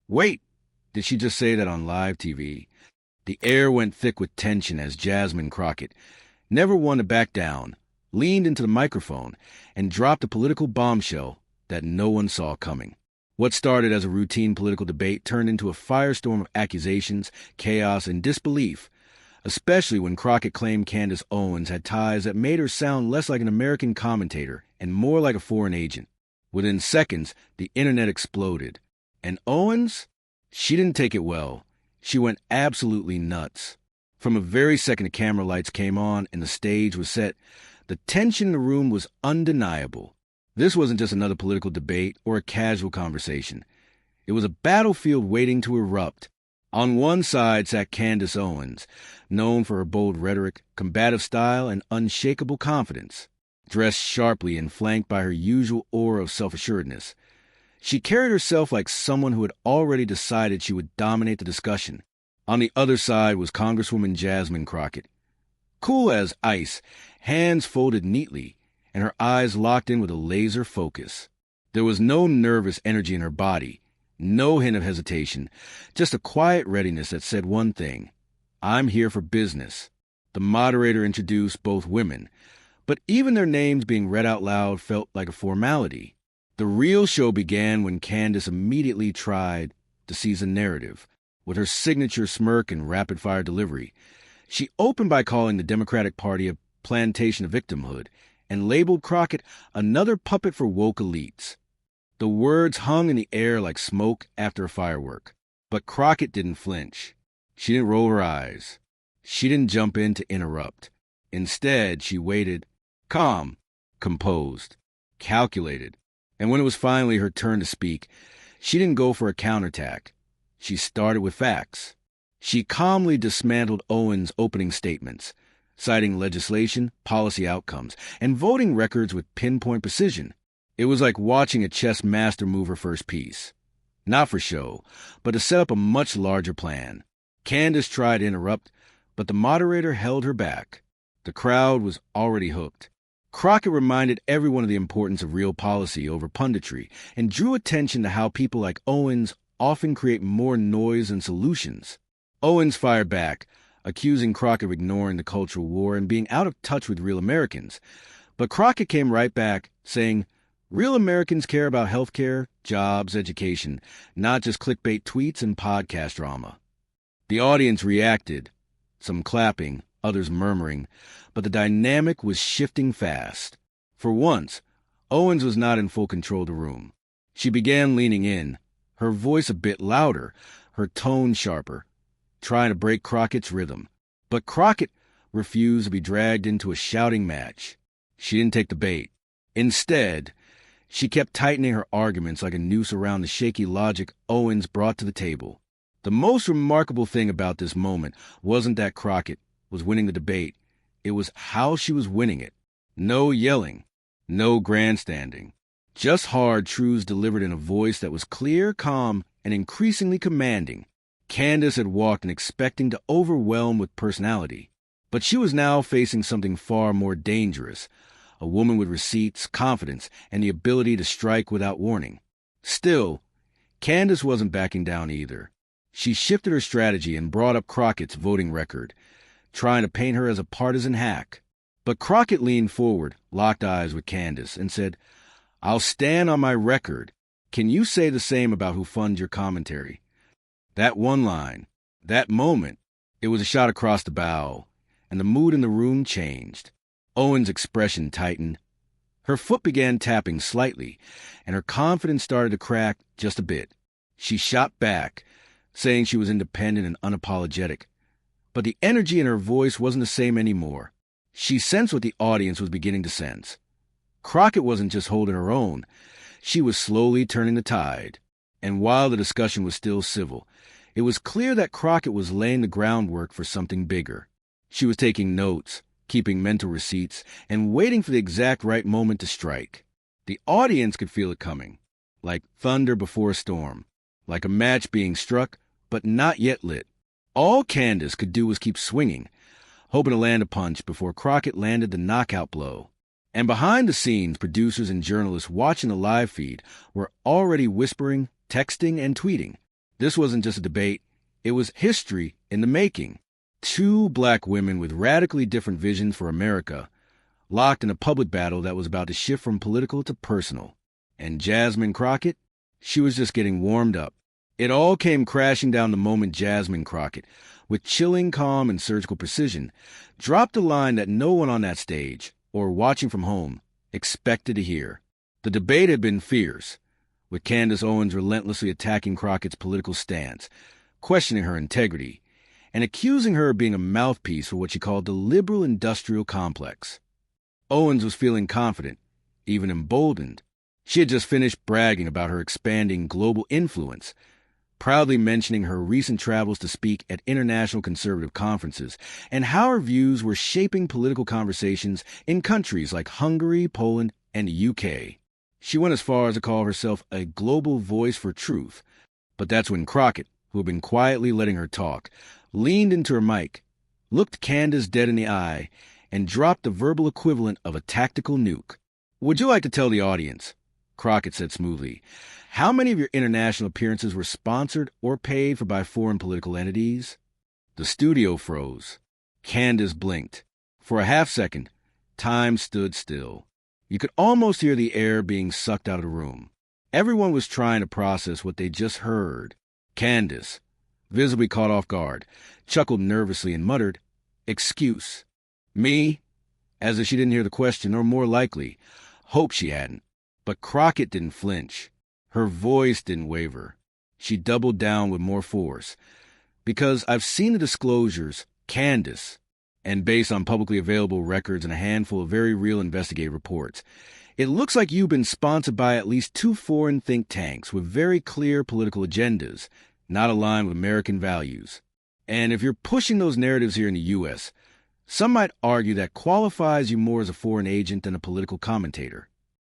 Wait! Did she just say that on live TV? The air went thick with tension as Jasmine Crockett, never one to back down, leaned into the microphone and dropped a political bombshell that no one saw coming. What started as a routine political debate turned into a firestorm of accusations, chaos, and disbelief, especially when Crockett claimed Candace Owens had ties that made her sound less like an American commentator and more like a foreign agent. Within seconds, the internet exploded. And Owens? She didn't take it well. She went absolutely nuts. From the very second the camera lights came on and the stage was set, the tension in the room was undeniable. This wasn't just another political debate or a casual conversation. It was a battlefield waiting to erupt. On one side sat Candace Owens, known for her bold rhetoric, combative style, and unshakable confidence. Dressed sharply and flanked by her usual aura of self-assuredness, she carried herself like someone who had already decided she would dominate the discussion. On the other side was Congresswoman Jasmine Crockett. Cool as ice, hands folded neatly, and her eyes locked in with a laser focus. There was no nervous energy in her body, no hint of hesitation, just a quiet readiness that said one thing: I'm here for business. The moderator introduced both women, but even their names being read out loud felt like a formality. The real show began when Candace immediately tried to seize a narrative. With her signature smirk and rapid-fire delivery, she opened by calling the Democratic Party a plantation of victimhood and labeled Crockett another puppet for woke elites. The words hung in the air like smoke after a firework. But Crockett didn't flinch. She didn't roll her eyes. She didn't jump in to interrupt. Instead, she waited, calm, composed, calculated. And when it was finally her turn to speak, she didn't go for a counterattack. She started with facts. She calmly dismantled Owens' opening statements, citing legislation, policy outcomes, and voting records with pinpoint precision. It was like watching a chess master move her first piece. Not for show, but to set up a much larger plan. Candace tried to interrupt, but the moderator held her back. The crowd was already hooked. Crockett reminded everyone of the importance of real policy over punditry and drew attention to how people like Owens often create more noise than solutions. Owens fired back, accusing Crockett of ignoring the cultural war and being out of touch with real Americans. But Crockett came right back, saying, real Americans care about healthcare, jobs, education, not just clickbait tweets and podcast drama. The audience reacted, some clapping, others murmuring, but the dynamic was shifting fast. For once, Owens was not in full control of the room. She began leaning in, her voice a bit louder, her tone sharper, trying to break Crockett's rhythm. But Crockett refused to be dragged into a shouting match. She didn't take the bait. Instead, she kept tightening her arguments like a noose around the shaky logic Owens brought to the table. The most remarkable thing about this moment wasn't that Crockett was winning the debate. It was how she was winning it. No yelling, no grandstanding. Just hard truths delivered in a voice that was clear, calm, and increasingly commanding. Candace had walked in expecting to overwhelm with personality, but she was now facing something far more dangerous, a woman with receipts, confidence, and the ability to strike without warning. Still, Candace wasn't backing down either. She shifted her strategy and brought up Crockett's voting record, trying to paint her as a partisan hack. But Crockett leaned forward, locked eyes with Candace, and said, I'll stand on my record. Can you say the same about who funds your commentary? That one line, that moment, it was a shot across the bow, and the mood in the room changed. Owens' expression tightened. Her foot began tapping slightly, and her confidence started to crack just a bit. She shot back, saying she was independent and unapologetic. But the energy in her voice wasn't the same anymore. She sensed what the audience was beginning to sense. Crockett wasn't just holding her own. She was slowly turning the tide. And while the discussion was still civil, it was clear that Crockett was laying the groundwork for something bigger. She was taking notes, keeping mental receipts, and waiting for the exact right moment to strike. The audience could feel it coming, like thunder before a storm, like a match being struck, but not yet lit. All Candace could do was keep swinging, hoping to land a punch before Crockett landed the knockout blow. And behind the scenes, producers and journalists watching the live feed were already whispering, texting, and tweeting. This wasn't just a debate, it was history in the making. Two black women with radically different visions for America, locked in a public battle that was about to shift from political to personal. And Jasmine Crockett? She was just getting warmed up. It all came crashing down the moment Jasmine Crockett, with chilling calm and surgical precision, dropped a line that no one on that stage, or watching from home, expected to hear. The debate had been fierce, with Candace Owens relentlessly attacking Crockett's political stance, questioning her integrity, and accusing her of being a mouthpiece for what she called the liberal industrial complex. Owens was feeling confident, even emboldened. She had just finished bragging about her expanding global influence, proudly mentioning her recent travels to speak at international conservative conferences and how her views were shaping political conversations in countries like Hungary, Poland, and the UK. She went as far as to call herself a global voice for truth. But that's when Crockett, who had been quietly letting her talk, leaned into her mic, looked Candace dead in the eye, and dropped the verbal equivalent of a tactical nuke. "Would you like to tell the audience," Crockett said smoothly, "how many of your international appearances were sponsored or paid for by foreign political entities?" The studio froze. Candace blinked. For a half second, time stood still. You could almost hear the air being sucked out of the room. Everyone was trying to process what they just heard. Candace, visibly caught off guard, chuckled nervously and muttered, "Excuse. Me?" As if she didn't hear the question, or more likely, hoped she hadn't. But Crockett didn't flinch. Her voice didn't waver. She doubled down with more force. "Because I've seen the disclosures, Candace, and based on publicly available records and a handful of very real investigative reports, it looks like you've been sponsored by at least 2 foreign think tanks with very clear political agendas, not aligned with American values. And if you're pushing those narratives here in the U.S., some might argue that qualifies you more as a foreign agent than a political commentator."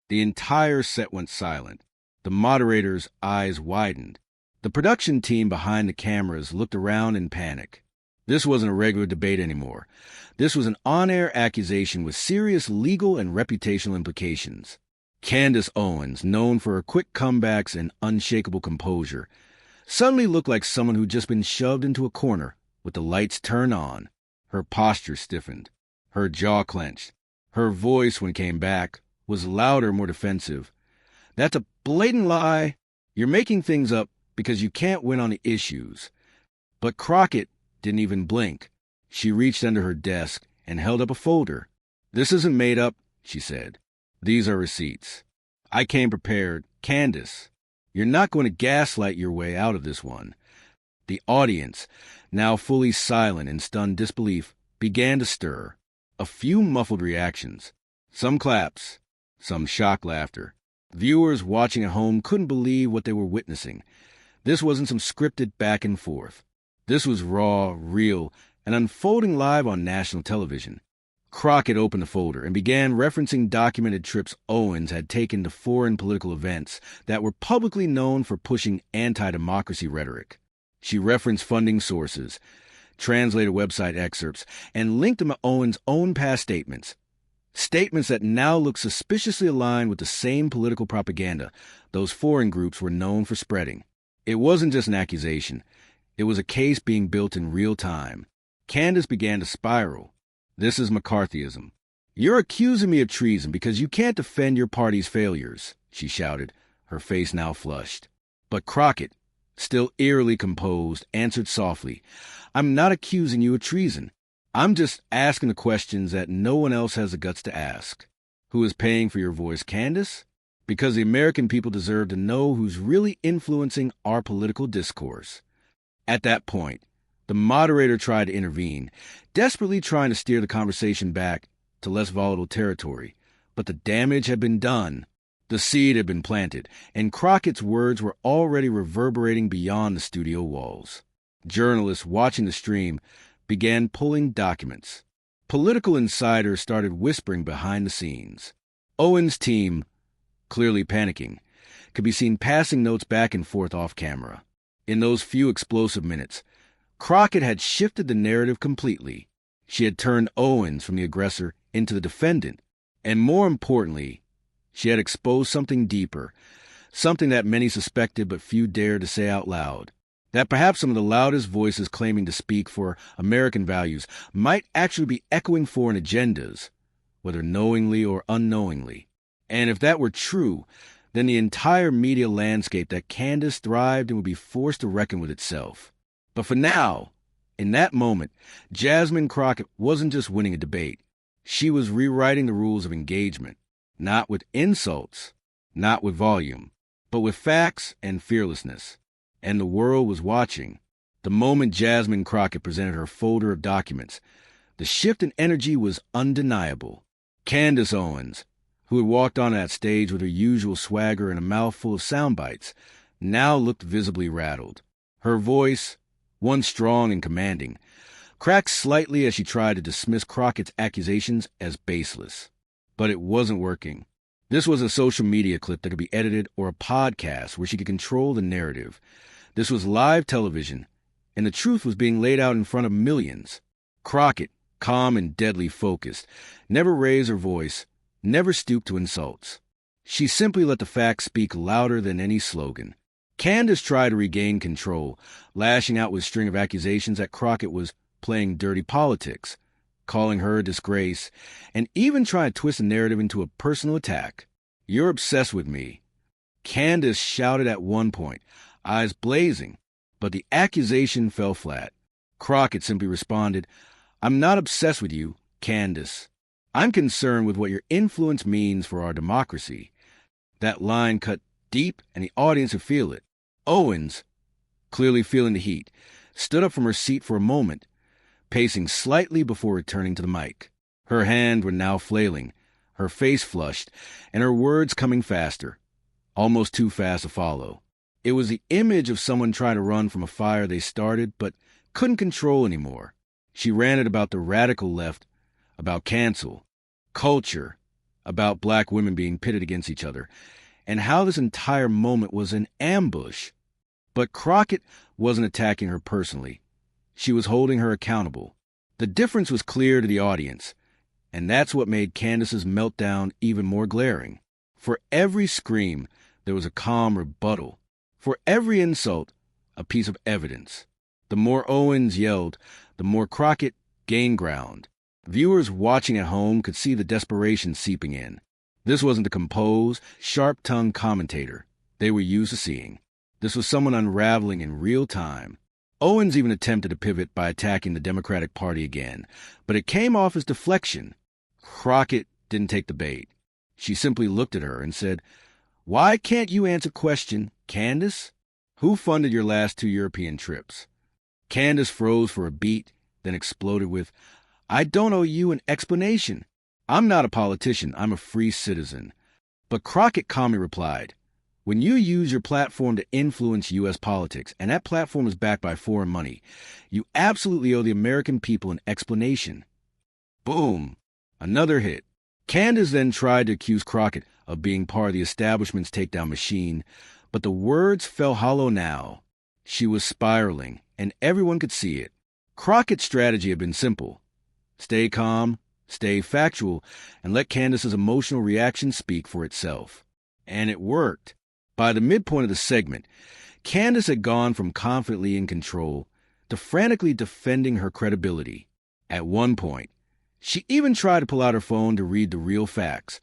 The entire set went silent. The moderator's eyes widened. The production team behind the cameras looked around in panic. This wasn't a regular debate anymore. This was an on-air accusation with serious legal and reputational implications. Candace Owens, known for her quick comebacks and unshakable composure, suddenly looked like someone who'd just been shoved into a corner with the lights turned on. Her posture stiffened. Her jaw clenched. Her voice, when it came back, was louder, more defensive. "That's a blatant lie. You're making things up because you can't win on the issues." But Crockett didn't even blink. She reached under her desk and held up a folder. "This isn't made up," she said. "These are receipts. I came prepared. Candace, you're not going to gaslight your way out of this one." The audience, now fully silent in stunned disbelief, began to stir. A few muffled reactions. Some claps. Some shocked laughter. Viewers watching at home couldn't believe what they were witnessing. This wasn't some scripted back and forth. This was raw, real, and unfolding live on national television. Crockett opened the folder and began referencing documented trips Owens had taken to foreign political events that were publicly known for pushing anti-democracy rhetoric. She referenced funding sources, translated website excerpts, and linked them to Owens' own past statements. Statements that now look suspiciously aligned with the same political propaganda those foreign groups were known for spreading. It wasn't just an accusation. It was a case being built in real time. Candace began to spiral. "This is McCarthyism. You're accusing me of treason because you can't defend your party's failures," she shouted, her face now flushed. But Crockett, still eerily composed, answered softly, "I'm not accusing you of treason. I'm just asking the questions that no one else has the guts to ask. Who is paying for your voice, Candace? Because the American people deserve to know who's really influencing our political discourse." At that point, the moderator tried to intervene, desperately trying to steer the conversation back to less volatile territory. But the damage had been done. The seed had been planted, and Crockett's words were already reverberating beyond the studio walls. Journalists watching the stream began pulling documents. Political insiders started whispering behind the scenes. Owens' team, clearly panicking, could be seen passing notes back and forth off camera. In those few explosive minutes, Crockett had shifted the narrative completely. She had turned Owens from the aggressor into the defendant. And more importantly, she had exposed something deeper, something that many suspected but few dared to say out loud. That perhaps some of the loudest voices claiming to speak for American values might actually be echoing foreign agendas, whether knowingly or unknowingly. And if that were true, then the entire media landscape that Candace thrived in would be forced to reckon with itself. But for now, in that moment, Jasmine Crockett wasn't just winning a debate. She was rewriting the rules of engagement, not with insults, not with volume, but with facts and fearlessness. And the world was watching. The moment Jasmine Crockett presented her folder of documents, the shift in energy was undeniable. Candace Owens, who had walked on that stage with her usual swagger and a mouthful of sound bites, now looked visibly rattled. Her voice, once strong and commanding, cracked slightly as she tried to dismiss Crockett's accusations as baseless. But it wasn't working. This was a social media clip that could be edited, or a podcast where she could control the narrative. This was live television, and the truth was being laid out in front of millions. Crockett, calm and deadly focused, never raised her voice, never stooped to insults. She simply let the facts speak louder than any slogan. Candace tried to regain control, lashing out with a string of accusations that Crockett was playing dirty politics, calling her a disgrace, and even trying to twist the narrative into a personal attack. "You're obsessed with me," Candace shouted at one point, eyes blazing, but the accusation fell flat. Crockett simply responded, "I'm not obsessed with you, Candace. I'm concerned with what your influence means for our democracy." That line cut deep, and the audience could feel it. Owens, clearly feeling the heat, stood up from her seat for a moment, pacing slightly before returning to the mic. Her hands were now flailing, her face flushed, and her words coming faster, almost too fast to follow. It was the image of someone trying to run from a fire they started but couldn't control anymore. She ranted about the radical left, about cancel, culture, about black women being pitted against each other, and how this entire moment was an ambush. But Crockett wasn't attacking her personally. She was holding her accountable. The difference was clear to the audience, and that's what made Candace's meltdown even more glaring. For every scream, there was a calm rebuttal. For every insult, a piece of evidence. The more Owens yelled, the more Crockett gained ground. Viewers watching at home could see the desperation seeping in. This wasn't the composed, sharp-tongued commentator they were used to seeing. This was someone unraveling in real time. Owens even attempted to pivot by attacking the Democratic Party again, but it came off as deflection. Crockett didn't take the bait. She simply looked at her and said, "Why can't you answer question, Candace? Who funded your last 2 European trips?" Candace froze for a beat, then exploded with, "I don't owe you an explanation. I'm not a politician. I'm a free citizen." But Crockett calmly replied, "When you use your platform to influence U.S. politics, and that platform is backed by foreign money, you absolutely owe the American people an explanation." Boom. Another hit. Candace then tried to accuse Crockett of being part of the establishment's takedown machine, but the words fell hollow now. She was spiraling, and everyone could see it. Crockett's strategy had been simple. Stay calm, stay factual, and let Candace's emotional reaction speak for itself. And it worked. By the midpoint of the segment, Candace had gone from confidently in control to frantically defending her credibility. At one point, she even tried to pull out her phone to read the real facts,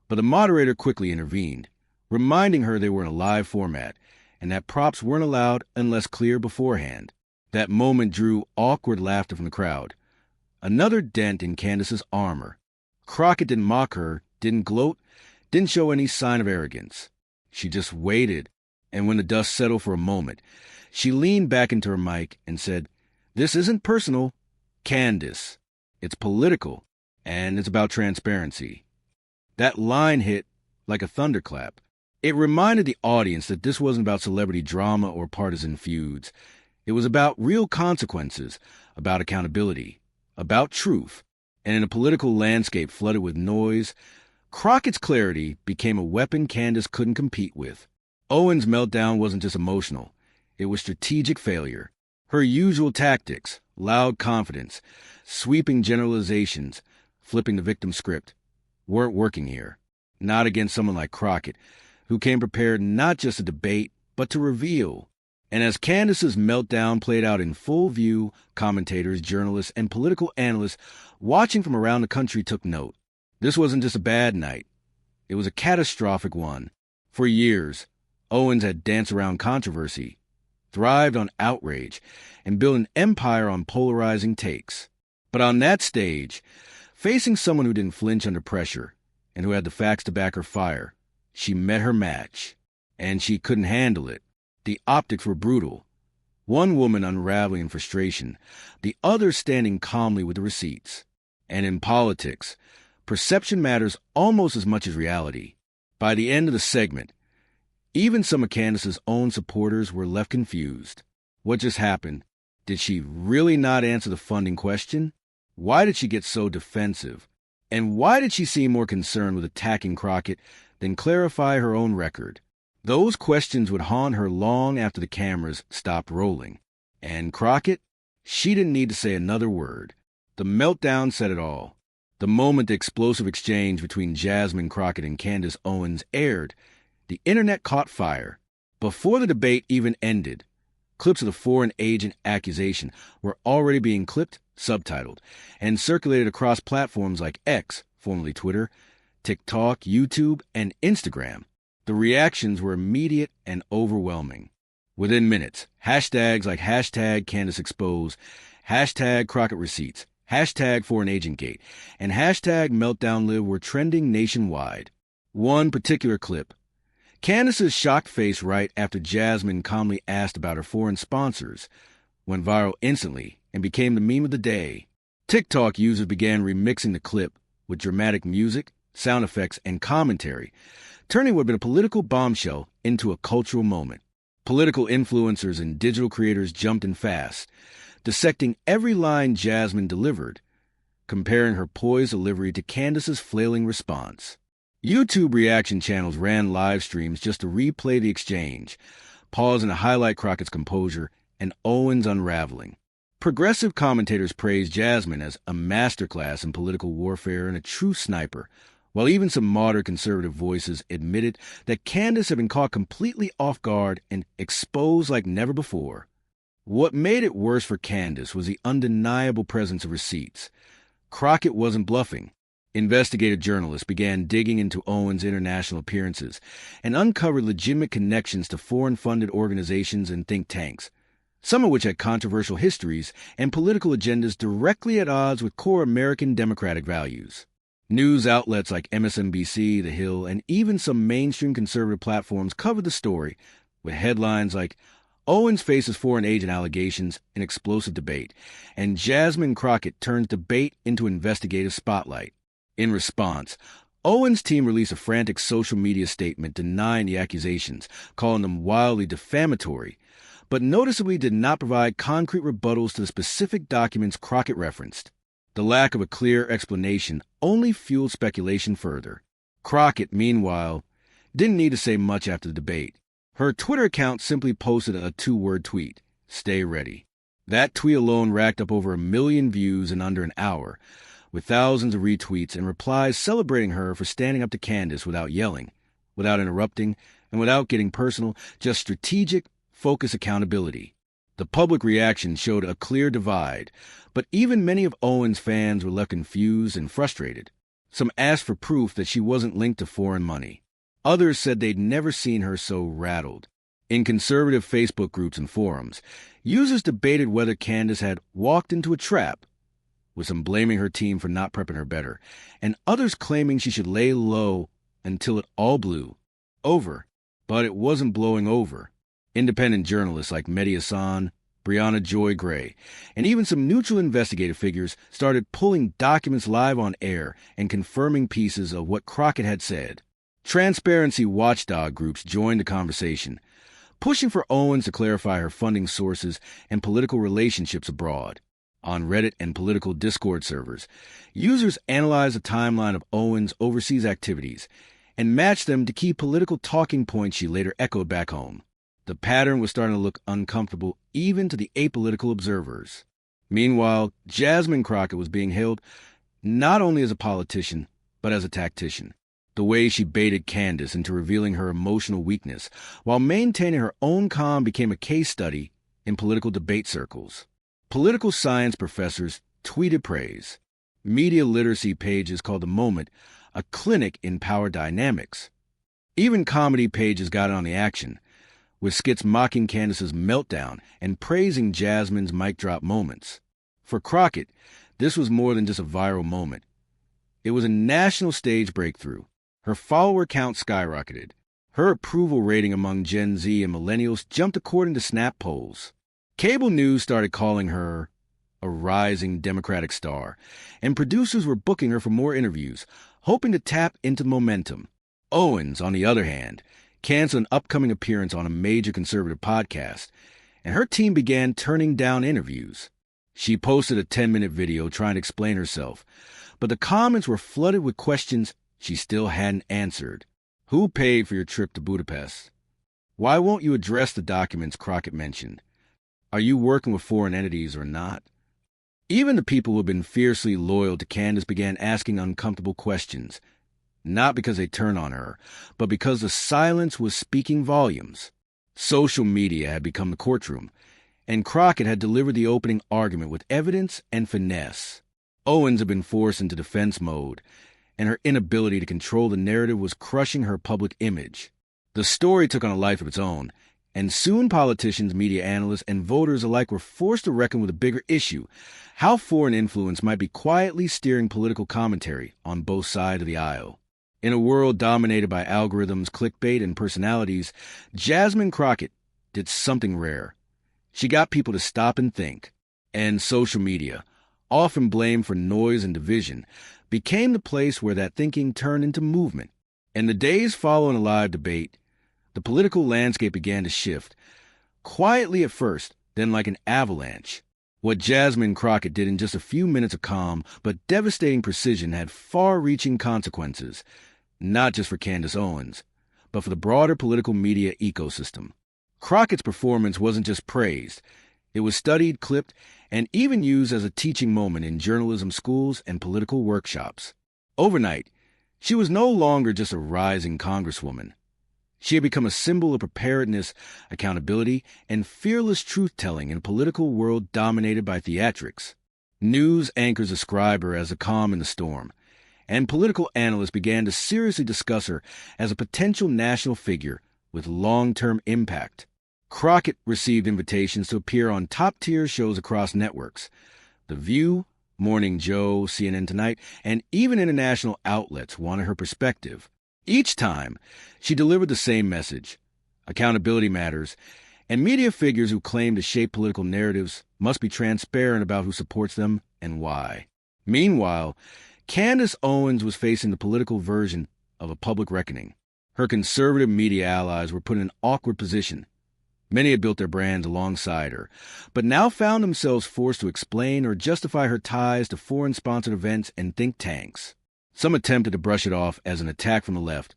but the moderator quickly intervened, reminding her they were in a live format and that props weren't allowed unless clear beforehand. That moment drew awkward laughter from the crowd. Another dent in Candace's armor. Crockett didn't mock her, didn't gloat, didn't show any sign of arrogance. She just waited, and when the dust settled for a moment, she leaned back into her mic and said, "This isn't personal, Candace. It's political, and it's about transparency." That line hit like a thunderclap. It reminded the audience that this wasn't about celebrity drama or partisan feuds. It was about real consequences, about accountability, about truth. And in a political landscape flooded with noise, Crockett's clarity became a weapon Candace couldn't compete with. Owens' meltdown wasn't just emotional. It was strategic failure. Her usual tactics, loud confidence, sweeping generalizations, flipping the victim script, weren't working here. Not against someone like Crockett, who came prepared not just to debate, but to reveal. And as Candace's meltdown played out in full view, commentators, journalists, and political analysts watching from around the country took note. This wasn't just a bad night. It was a catastrophic one. For years, Owens had danced around controversy, thrived on outrage, and built an empire on polarizing takes. But on that stage, facing someone who didn't flinch under pressure and who had the facts to back her fire, she met her match. And she couldn't handle it. The optics were brutal. One woman unraveling in frustration, the other standing calmly with the receipts. And in politics, perception matters almost as much as reality. By the end of the segment, even some of Candace's own supporters were left confused. What just happened? Did she really not answer the funding question? Why did she get so defensive? And why did she seem more concerned with attacking Crockett than clarify her own record? Those questions would haunt her long after the cameras stopped rolling. And Crockett? She didn't need to say another word. The meltdown said it all. The moment the explosive exchange between Jasmine Crockett and Candace Owens aired, the internet caught fire. Before the debate even ended, clips of the foreign agent accusation were already being clipped, subtitled, and circulated across platforms like X, formerly Twitter, TikTok, YouTube, and Instagram. The reactions were immediate and overwhelming. Within minutes, hashtags like hashtag Candace Exposed, hashtag Crockett Receipts, hashtag Foreign Agent Gate, and hashtag Meltdown Live were trending nationwide. One particular clip. Candace's shocked face right after Jasmine calmly asked about her foreign sponsors went viral instantly and became the meme of the day. TikTok users began remixing the clip with dramatic music, sound effects, and commentary, turning what had been a political bombshell into a cultural moment. Political influencers and digital creators jumped in fast, dissecting every line Jasmine delivered, comparing her poised delivery to Candace's flailing response. YouTube reaction channels ran live streams just to replay the exchange, pausing to highlight Crockett's composure and Owens' unraveling. Progressive commentators praised Jasmine as a masterclass in political warfare and a true sniper, while even some modern conservative voices admitted that Candace had been caught completely off guard and exposed like never before. What made it worse for Candace was the undeniable presence of receipts. Crockett wasn't bluffing. Investigative journalists began digging into Owens' international appearances and uncovered legitimate connections to foreign-funded organizations and think tanks, some of which had controversial histories and political agendas directly at odds with core American democratic values. News outlets like MSNBC, The Hill, and even some mainstream conservative platforms covered the story with headlines like Owens faces foreign agent allegations in explosive debate, and Jasmine Crockett turns debate into investigative spotlight. In response, Owens' team released a frantic social media statement denying the accusations, calling them wildly defamatory, but noticeably did not provide concrete rebuttals to the specific documents Crockett referenced. The lack of a clear explanation only fueled speculation further. Crockett, meanwhile, didn't need to say much after the debate. Her Twitter account simply posted a 2-word tweet, "Stay ready." That tweet alone racked up over 1 million views in under an hour, with thousands of retweets and replies celebrating her for standing up to Candace without yelling, without interrupting, and without getting personal, just strategic, focused accountability. The public reaction showed a clear divide, but even many of Owens' fans were left confused and frustrated. Some asked for proof that she wasn't linked to foreign money. Others said they'd never seen her so rattled. In conservative Facebook groups and forums, users debated whether Candace had walked into a trap, with some blaming her team for not prepping her better, and others claiming she should lay low until it all blew over. But it wasn't blowing over. Independent journalists like Mehdi Hassan, Brianna Joy Gray, and even some neutral investigative figures started pulling documents live on air and confirming pieces of what Crockett had said. Transparency watchdog groups joined the conversation, pushing for Owens to clarify her funding sources and political relationships abroad. On Reddit and political Discord servers, users analyzed the timeline of Owens' overseas activities and matched them to key political talking points she later echoed back home. The pattern was starting to look uncomfortable even to the apolitical observers. Meanwhile, Jasmine Crockett was being hailed not only as a politician, but as a tactician. The way she baited Candace into revealing her emotional weakness while maintaining her own calm became a case study in political debate circles. Political science professors tweeted praise. Media literacy pages called the moment a clinic in power dynamics. Even comedy pages got in on the action, with skits mocking Candace's meltdown and praising Jasmine's mic drop moments. For Crockett, this was more than just a viral moment. It was a national stage breakthrough. Her follower count skyrocketed. Her approval rating among Gen Z and millennials jumped according to Snap polls. Cable news started calling her a rising Democratic star, and producers were booking her for more interviews, hoping to tap into momentum. Owens, on the other hand, canceled an upcoming appearance on a major conservative podcast, and her team began turning down interviews. She posted a 10-minute video trying to explain herself, but the comments were flooded with questions she still hadn't answered. Who paid for your trip to Budapest? Why won't you address the documents Crockett mentioned? Are you working with foreign entities or not? Even the people who had been fiercely loyal to Candace began asking uncomfortable questions, not because they turned on her, but because the silence was speaking volumes. Social media had become the courtroom, and Crockett had delivered the opening argument with evidence and finesse. Owens had been forced into defense mode, and her inability to control the narrative was crushing her public image. The story took on a life of its own, and soon politicians, media analysts, and voters alike were forced to reckon with a bigger issue: how foreign influence might be quietly steering political commentary on both sides of the aisle. In a world dominated by algorithms, clickbait, and personalities, Jasmine Crockett did something rare. She got people to stop and think, and social media, often blamed for noise and division, became the place where that thinking turned into movement. In the days following a live debate, the political landscape began to shift, quietly at first, then like an avalanche. What Jasmine Crockett did in just a few minutes of calm but devastating precision had far-reaching consequences, not just for Candace Owens, but for the broader political media ecosystem. Crockett's performance wasn't just praised. It was studied, clipped, and even used as a teaching moment in journalism schools and political workshops. Overnight, she was no longer just a rising congresswoman. She had become a symbol of preparedness, accountability, and fearless truth-telling in a political world dominated by theatrics. News anchors describe her as a calm in the storm, and political analysts began to seriously discuss her as a potential national figure with long-term impact. Crockett received invitations to appear on top-tier shows across networks: The View, Morning Joe, CNN Tonight, and even international outlets wanted her perspective. Each time, she delivered the same message: accountability matters, and media figures who claim to shape political narratives must be transparent about who supports them and why. Meanwhile, Candace Owens was facing the political version of a public reckoning. Her conservative media allies were put in an awkward position. Many had built their brands alongside her, but now found themselves forced to explain or justify her ties to foreign-sponsored events and think tanks. Some attempted to brush it off as an attack from the left,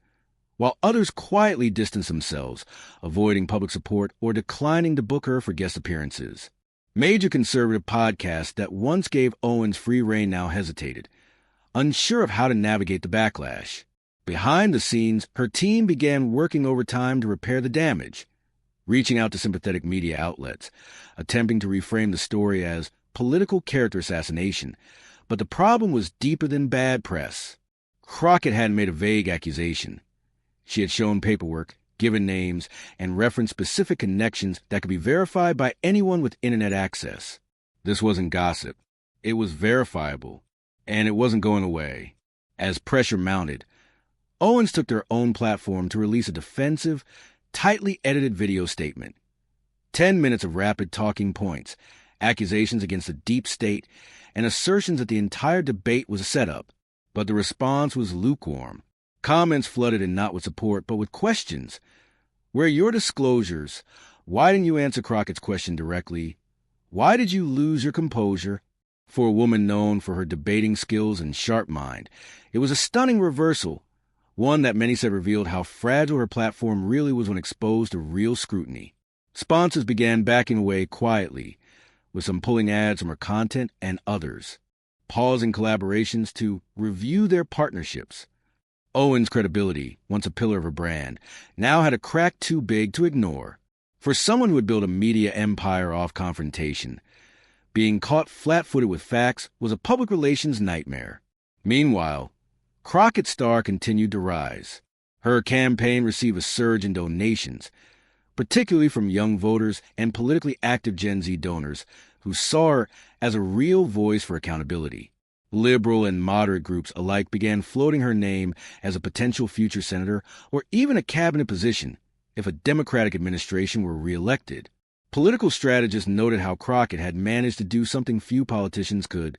while others quietly distanced themselves, avoiding public support or declining to book her for guest appearances. Major conservative podcasts that once gave Owens free rein now hesitated, unsure of how to navigate the backlash. Behind the scenes, her team began working overtime to repair the damage, reaching out to sympathetic media outlets, attempting to reframe the story as political character assassination. But the problem was deeper than bad press. Crockett hadn't made a vague accusation. She had shown paperwork, given names, and referenced specific connections that could be verified by anyone with internet access. This wasn't gossip. It was verifiable, and it wasn't going away. As pressure mounted, Owens took to her own platform to release a defensive, tightly edited video statement. 10 minutes of rapid talking points, accusations against the deep state, and assertions that the entire debate was a setup. But the response was lukewarm. Comments flooded in not with support, but with questions. Where are your disclosures? Why didn't you answer Crockett's question directly? Why did you lose your composure? For a woman known for her debating skills and sharp mind, it was a stunning reversal, one that many said revealed how fragile her platform really was when exposed to real scrutiny. Sponsors began backing away quietly, with some pulling ads from her content and others pausing collaborations to review their partnerships. Owens' credibility, once a pillar of her brand, now had a crack too big to ignore. For someone who had built a media empire off confrontation, being caught flat-footed with facts was a public relations nightmare. Meanwhile, Crockett's star continued to rise. Her campaign received a surge in donations, particularly from young voters and politically active Gen Z donors who saw her as a real voice for accountability. Liberal and moderate groups alike began floating her name as a potential future senator or even a cabinet position if a Democratic administration were reelected. Political strategists noted how Crockett had managed to do something few politicians could: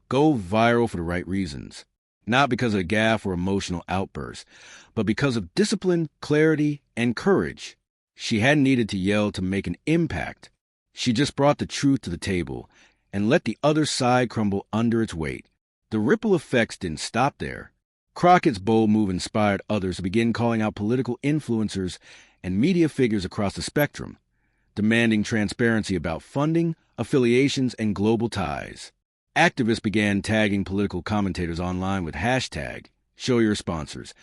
go viral for the right reasons. Not because of a gaffe or emotional outburst, but because of discipline, clarity, and courage. She hadn't needed to yell to make an impact. She just brought the truth to the table and let the other side crumble under its weight. The ripple effects didn't stop there. Crockett's bold move inspired others to begin calling out political influencers and media figures across the spectrum, demanding transparency about funding, affiliations, and global ties. Activists began tagging political commentators online with hashtag #ShowYourSponsors,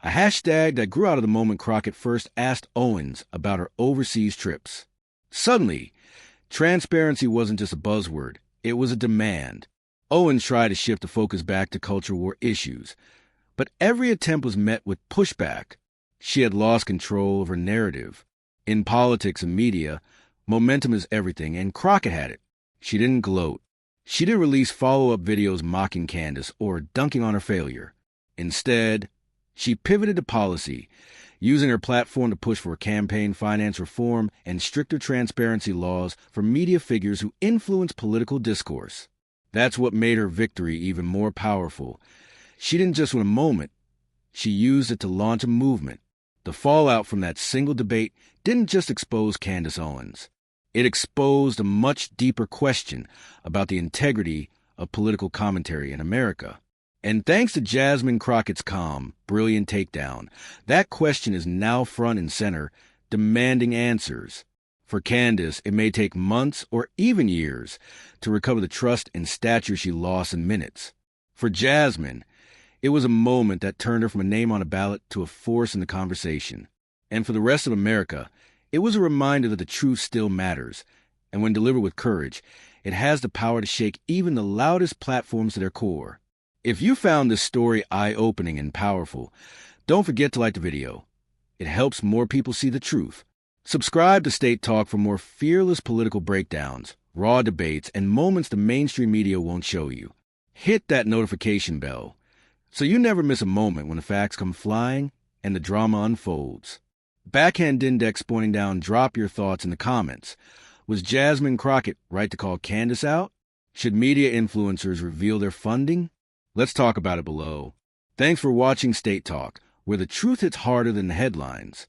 a hashtag that grew out of the moment Crockett first asked Owens about her overseas trips. Suddenly, transparency wasn't just a buzzword, it was a demand. Owens tried to shift the focus back to culture war issues, but every attempt was met with pushback. She had lost control of her narrative. In politics and media, momentum is everything, and Crockett had it. She didn't gloat. She didn't release follow-up videos mocking Candace or dunking on her failure. Instead, she pivoted to policy, using her platform to push for campaign finance reform and stricter transparency laws for media figures who influence political discourse. That's what made her victory even more powerful. She didn't just win a moment, she used it to launch a movement. The fallout from that single debate didn't just expose Candace Owens. It exposed a much deeper question about the integrity of political commentary in America. And thanks to Jasmine Crockett's calm, brilliant takedown, that question is now front and center, demanding answers. For Candace, it may take months or even years to recover the trust and stature she lost in minutes. For Jasmine, it was a moment that turned her from a name on a ballot to a force in the conversation. And for the rest of America, it was a reminder that the truth still matters, and when delivered with courage, it has the power to shake even the loudest platforms to their core. If you found this story eye-opening and powerful, don't forget to like the video. It helps more people see the truth. Subscribe to State Talk for more fearless political breakdowns, raw debates, and moments the mainstream media won't show you. Hit that notification bell so you never miss a moment when the facts come flying and the drama unfolds. Backhand index pointing down, drop your thoughts in the comments. Was Jasmine Crockett right to call Candace out? Should media influencers reveal their funding? Let's talk about it below. Thanks for watching State Talk, where the truth hits harder than the headlines.